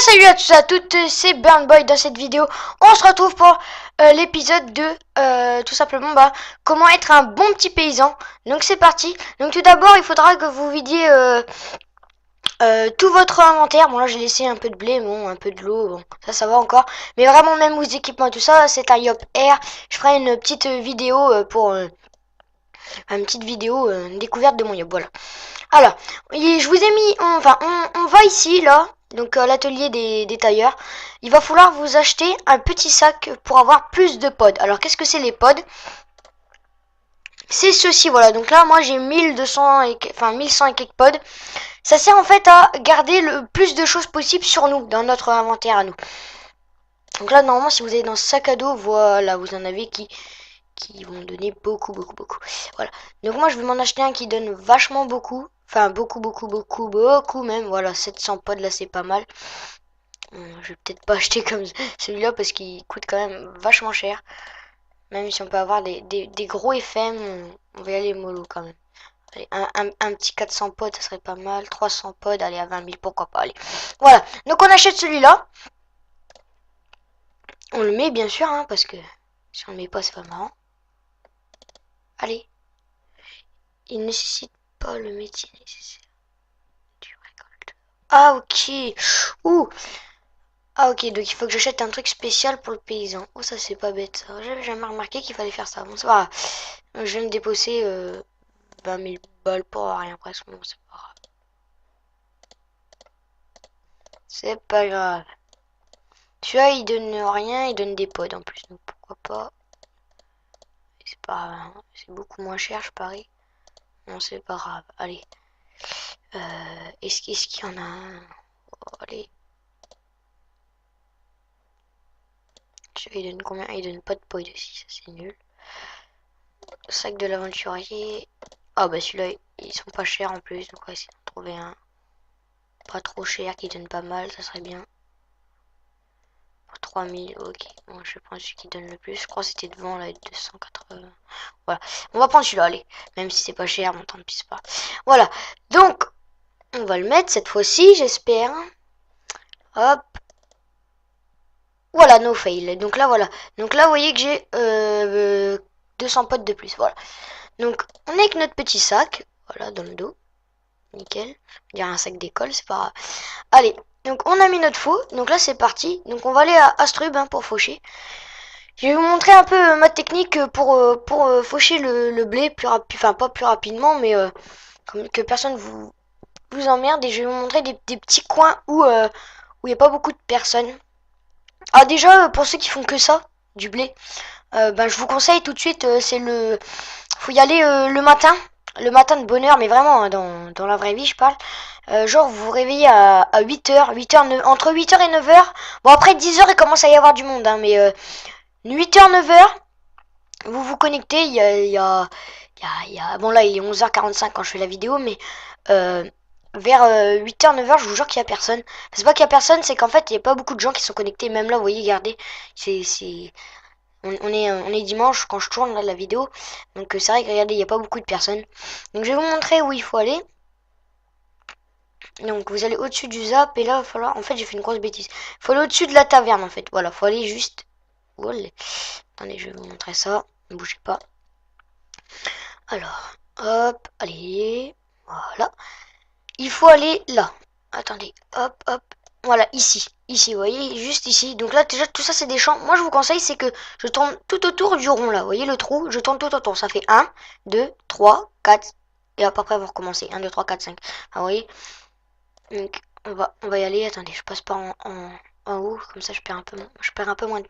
salut à tous et à toutes, c'est Burnboy. Dans cette vidéo, on se retrouve pour l'épisode 2, tout simplement, comment être un bon petit paysan. Donc c'est parti. Donc tout d'abord, il faudra que vous vidiez tout votre inventaire. Bon là j'ai laissé un peu de blé, bon un peu de l'eau, bon ça va encore. Mais vraiment même vos équipements et tout ça, c'est un Yop Air. Je ferai une petite vidéo pour une petite vidéo découverte de mon Yop, voilà. Alors, je vous ai mis, on va ici, là, donc à l'atelier des tailleurs. Il va falloir vous acheter un petit sac pour avoir plus de pods. Alors, qu'est-ce que c'est les pods? C'est ceci, voilà. Donc là, moi, j'ai 1200 et, 1100 et quelques pods. Ça sert en fait à garder le plus de choses possible sur nous, dans notre inventaire à nous. Donc là, normalement, si vous allez dans ce sac à dos, voilà, vous en avez qui vont donner beaucoup. Voilà. Donc moi, je vais m'en acheter un qui donne vachement beaucoup. Enfin, beaucoup même. Voilà, 700 pods, là, c'est pas mal. Je vais peut-être pas acheter comme celui-là parce qu'il coûte quand même vachement cher. Même si on peut avoir des gros FM, on va y aller mollo quand même. Allez, un petit 400 pods, ça serait pas mal. 300 pods, allez, à 20 000, pourquoi pas. Allez, voilà. Donc on achète celui-là. On le met, bien sûr, hein, parce que si on le met pas, c'est pas marrant. Allez. Il nécessite pas le métier nécessaire du récolte. Ah, ok. Ouh. Ah, ok, donc il faut que j'achète un truc spécial pour le paysan. Oh, ça c'est pas bête ça. J'avais jamais remarqué qu'il fallait faire ça. Bon, c'est pas grave. Je viens de déposer 20 000 balles pour rien presque. Bon, c'est pas grave. C'est pas grave. Celui-là, il donne rien, il donne des pods en plus. Donc pourquoi pas. C'est pas grave, hein. C'est beaucoup moins cher, je parie. Non, c'est pas grave. Allez. Est-ce qu'il y en a un? Oh, allez. Il donne combien? Il donne pas de pods aussi, ça c'est nul. Sac de l'aventurier. Ah bah celui-là, ils sont pas chers en plus, donc on va essayer d'en trouver un pas trop cher qui donne pas mal, ça serait bien. Pour 3000, ok. Bon, je vais prendre celui qui donne le plus. Je crois que c'était devant là, 280. Voilà, on va prendre celui-là, allez. Même si c'est pas cher, mon tant pis pas. Voilà, donc on va le mettre cette fois-ci, j'espère. Hop. Voilà, no fail. Donc là, voilà. Donc là, vous voyez que j'ai 200 potes de plus. Voilà. Donc, on est avec notre petit sac. Voilà, dans le dos. Nickel. Il y a un sac d'école, c'est pas grave. Allez, donc on a mis notre faux. Donc là, c'est parti. Donc on va aller à Astrub hein, pour faucher. Je vais vous montrer un peu ma technique pour faucher le blé plus rapide. Enfin, pas plus rapidement, mais comme que personne vous emmerde. Et je vais vous montrer des petits coins où il n'y a pas beaucoup de personnes. Ah déjà pour ceux qui font que ça, du blé, je vous conseille tout de suite, faut y aller le matin de bonne heure, mais vraiment hein, dans la vraie vie je parle. Genre vous vous réveillez à 8h, 8h, entre 8h et 9h. Bon après 10h il commence à y avoir du monde, hein, mais 8h, 9h, vous vous connectez, bon là il est 11h45 quand je fais la vidéo, mais vers 8h, 9h, je vous jure qu'il n'y a personne. C'est pas qu'il y a personne, c'est qu'en fait, il n'y a pas beaucoup de gens qui sont connectés. Même là, vous voyez, regardez, on est dimanche quand je tourne là, la vidéo. Donc c'est vrai que regardez, il n'y a pas beaucoup de personnes. Donc je vais vous montrer où il faut aller. Donc vous allez au-dessus du zap et là, il va falloir... En fait, j'ai fait une grosse bêtise. Il faut aller au-dessus de la taverne, en fait. Voilà, faut aller juste... Voilà. Attendez, je vais vous montrer ça. Ne bougez pas. Alors, hop, allez. Voilà. Il faut aller là. Attendez, hop. Voilà, ici, vous voyez, juste ici. Donc là, déjà, tout ça, c'est des champs. Moi, je vous conseille, c'est que je tourne tout autour du rond, là. Vous voyez le trou? Je tourne tout autour. Ça fait 1, 2, 3, 4. Et à peu près, vous recommencez. 1, 2, 3, 4, 5. Ah, vous voyez? Donc, on va y aller. Attendez, je passe pas en haut. Comme ça, je perds un peu moins de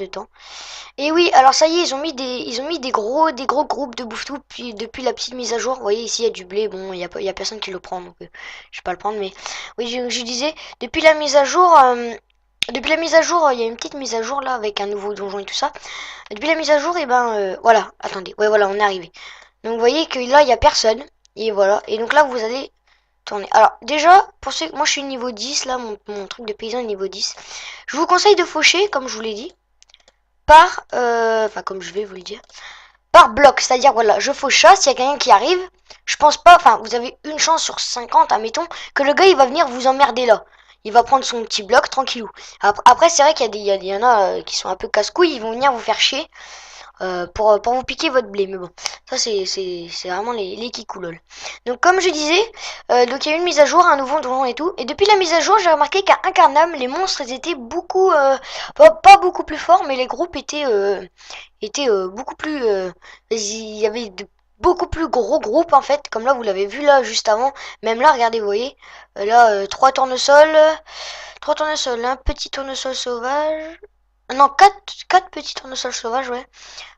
temps. Et oui, alors ça y est, ils ont mis des gros groupes de bouffe-tout depuis la petite mise à jour. Vous voyez ici, il y a du blé. Bon, il y a personne qui le prend, donc je vais pas le prendre. Mais oui, je disais, depuis la mise à jour, il y a une petite mise à jour là avec un nouveau donjon et tout ça. Depuis la mise à jour, et voilà. Attendez, ouais, voilà, on est arrivé. Donc vous voyez que là, il y a personne. Et voilà. Et donc là, vous allez tourner. Alors déjà, pour ceux, moi je suis niveau 10 là, mon truc de paysan est niveau 10. Je vous conseille de faucher, comme je vous l'ai dit. Comme je vais vous le dire, par bloc, c'est-à-dire voilà, je fauche ça, s'il y a quelqu'un qui arrive, je pense pas, enfin vous avez une chance sur 50, admettons, que le gars il va venir vous emmerder là. il va prendre son petit bloc tranquillou. Après c'est vrai qu'il y en a qui sont un peu casse-couilles, ils vont venir vous faire chier. Pour vous piquer votre blé. Mais bon, ça c'est vraiment les kikoulol. Donc comme je disais, donc il y a eu une mise à jour, un nouveau donjon et tout. Et depuis la mise à jour, j'ai remarqué qu'à Incarnam, les monstres ils étaient beaucoup, pas beaucoup plus forts, mais les groupes étaient beaucoup plus, il y avait beaucoup plus gros groupes en fait. Comme là, vous l'avez vu là juste avant. Même là, regardez, vous voyez, là trois tournesols, un petit tournesol sauvage. Non, quatre petits tournesols sauvages, ouais.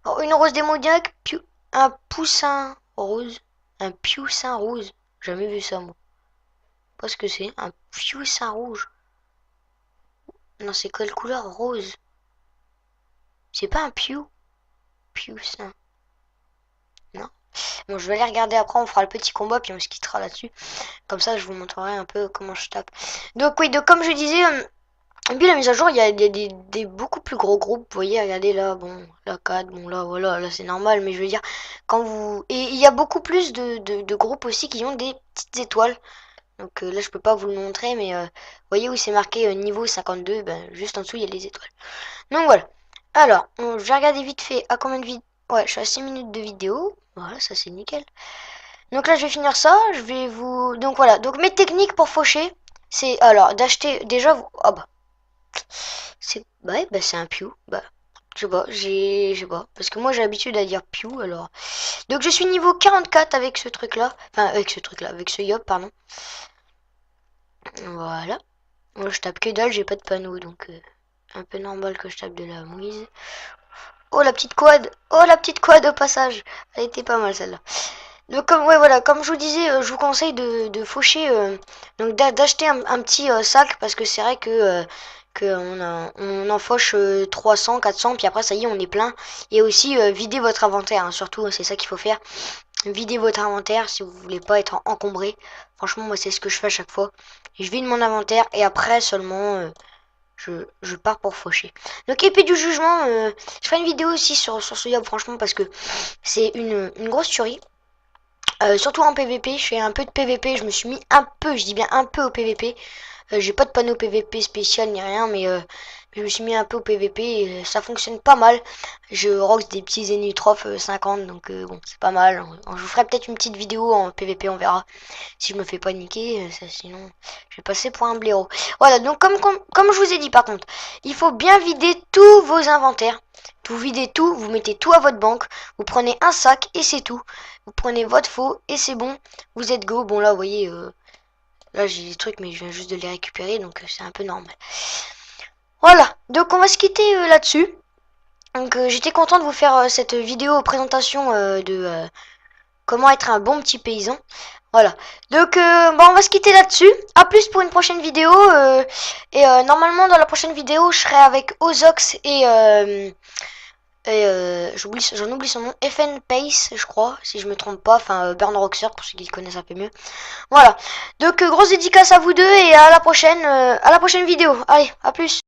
Alors, une rose démoniaque, un poussin rose. Un piussin rose. Jamais vu ça, moi. Pas ce que c'est. Un piussin rouge. Non, c'est quelle couleur? Rose. C'est pas un piussin. Non. Bon, je vais aller regarder après, on fera le petit combat, puis on se quittera là-dessus. Comme ça, je vous montrerai un peu comment je tape. Donc, oui, donc comme je disais, et puis la mise à jour, il y a des beaucoup plus gros groupes. Vous voyez, regardez là, bon, là 4, bon là, voilà, là c'est normal, mais je veux dire, quand vous... Et il y a beaucoup plus de groupes aussi qui ont des petites étoiles. Donc là, je peux pas vous le montrer, mais vous voyez où c'est marqué niveau 52, ben, juste en dessous, il y a les étoiles. Donc voilà. Alors, je vais regarder vite fait à combien de vidéos... Ouais, je suis à 6 minutes de vidéo. Voilà, ça c'est nickel. Donc là, je vais finir ça. Je vais vous... Donc voilà. Donc mes techniques pour faucher, c'est... Alors, d'acheter... Déjà, vous... Ah bah... C'est ouais, bah c'est un Pew. Bah je sais pas parce que moi j'ai l'habitude à dire Pew alors. Donc je suis niveau 44 avec ce truc là, enfin avec ce yop pardon. Voilà. Moi je tape que dalle, j'ai pas de panneau donc un peu normal que je tape de la mouise. Oh la petite quad. Oh la petite quad au passage. Elle était pas mal celle-là. Donc comme ouais voilà, comme je vous disais, je vous conseille de faucher donc d'acheter un petit sac parce que c'est vrai que on en fauche 300, 400 puis après ça y est, on est plein et aussi vider votre inventaire hein, surtout c'est ça qu'il faut faire. Vider votre inventaire si vous voulez pas être encombré. Franchement, moi c'est ce que je fais à chaque fois. Je vide mon inventaire et après seulement je pars pour faucher. Donc épée du jugement, je ferai une vidéo aussi sur ce yob franchement parce que c'est une grosse tuerie. Surtout en PVP, je fais un peu de PVP, je me suis mis un peu, je dis bien un peu au PVP. J'ai pas de panneau PVP spécial ni rien, mais je me suis mis un peu au PVP et ça fonctionne pas mal. Je rox des petits Zenutroph 50, donc bon, c'est pas mal. Je vous ferai peut-être une petite vidéo en PVP, on verra. Si je me fais pas niquer, sinon je vais passer pour un blaireau. Voilà, donc comme je vous ai dit par contre, il faut bien vider tous vos inventaires. Vous videz tout, vous mettez tout à votre banque, vous prenez un sac et c'est tout. Vous prenez votre faux et c'est bon, vous êtes go. Bon là vous voyez, là j'ai des trucs mais je viens juste de les récupérer donc c'est un peu normal. Voilà, donc on va se quitter là-dessus. Donc j'étais content de vous faire cette vidéo présentation de comment être un bon petit paysan. Voilà, donc bah, on va se quitter là-dessus. A plus pour une prochaine vidéo. Et normalement dans la prochaine vidéo je serai avec Ozox et j'en oublie son nom, FN Pace, je crois, si je me trompe pas, enfin Burn Roxer pour ceux qui le connaissent un peu mieux. Voilà. Donc grosse dédicace à vous deux et à la prochaine vidéo. Allez, à plus.